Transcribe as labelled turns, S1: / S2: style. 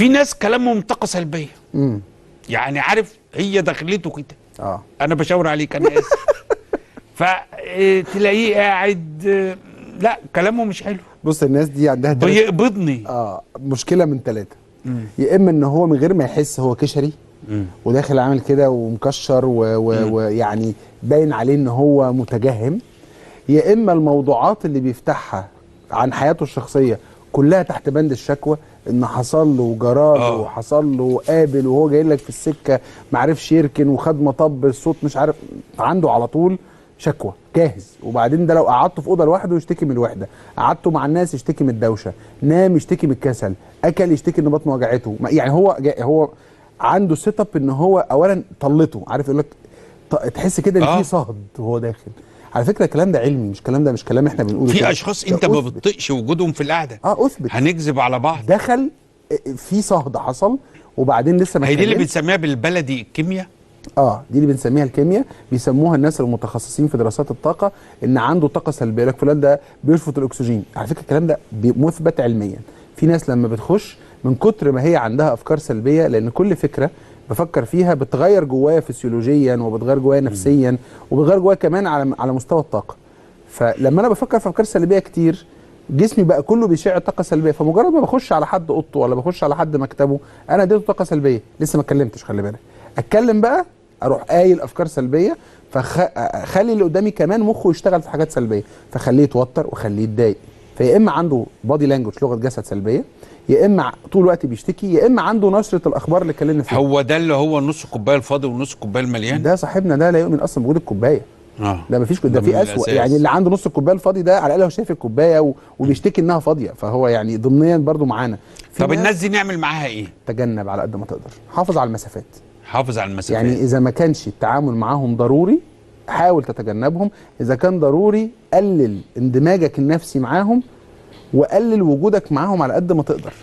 S1: في ناس كلامهم طاقه سلبيه. يعني عارف هي دخلته كده. انا بشاور عليك انا اسف. فتلاقيه قاعد لا كلامه مش حلو.
S2: بص الناس دي عندها
S1: بيقبضني.
S2: مشكله من ثلاثه. يا اما ان هو من غير ما يحس هو كشري وداخل عامل كده ومكشر ويعني باين عليه ان هو متجهم. يا اما الموضوعات اللي بيفتحها عن حياته الشخصيه كلها تحت بند الشكوى، ان حصل له جراله وحصل له قابل وهو جاي لك في السكه ما عرفش يركن وخد مطب الصوت مش عارف، عنده على طول شكوى جاهز. وبعدين ده لو قعدته في اوضه لوحده يشتكي من الوحده، قعدته مع الناس يشتكي من الدوشه، نام يشتكي من الكسل، اكل يشتكي ان بطنه وجعته. يعني هو عنده سيت اب ان هو اولا طلته، عارف يقول لك تحس كده ان في صهد وهو داخل. على فكره الكلام ده علمي، مش كلام احنا بنقوله.
S1: في اشخاص انت ما بتطيقش وجودهم في القعده.
S2: اثبت
S1: هنكذب على بعض.
S2: دخل في صهد حصل وبعدين لسه ما
S1: هي دي اللي بنسميها بالبلدي الكيمياء.
S2: دي اللي بنسميها الكيمياء، بيسموها الناس المتخصصين في دراسات الطاقه ان عنده طاقه سلبيه. لك فلان ده بيشفط الاكسجين، على فكره الكلام ده مثبت علميا. في ناس لما بتخش من كتر ما هي عندها افكار سلبيه، لان كل فكره بفكر فيها بتغير جوايا فسيولوجيا وبتغير جوايا نفسيا وبتغير جوايا كمان على مستوى الطاقه. فلما انا بفكر في افكار سلبيه كتير جسمي بقى كله بيشع طاقه سلبيه، فمجرد ما بخش على حد اوضته ولا بخش على حد مكتبه انا اديته طاقه سلبيه. لسه ما اتكلمتش، خلي بالك اتكلم بقى اروح قايل افكار سلبيه، فخلي اللي قدامي كمان مخه يشتغل في حاجات سلبيه، فخليه يتوتر وخليه يتضايق. فيا اما عنده بادي لانجوج لغه جسد سلبيه، يا اما طول الوقت بيشتكي، يا اما عنده نشره الاخبار اللي اتكلمنا فيها.
S1: هو ده اللي هو نص الكوبايه الفاضي ونص الكوبايه المليان.
S2: ده صاحبنا ده لا يؤمن اصلا بوجود الكوبايه. ده مفيش، ده في اسوء. يعني اللي عنده نص الكوبايه الفاضي ده على الاقل هو شايف الكوبايه وبيشتكي انها فاضيه، فهو يعني ضمنيا برضو معانا.
S1: طب الناس دي نعمل معاها ايه؟
S2: تجنب على قد ما تقدر، حافظ على المسافات.
S1: حافظ على المسافات.
S2: يعني اذا ما كانش التعامل معاهم ضروري حاول تتجنبهم، اذا كان ضروري قلل اندماجك النفسي معاهم وقلل وجودك معاهم على قد ما تقدر.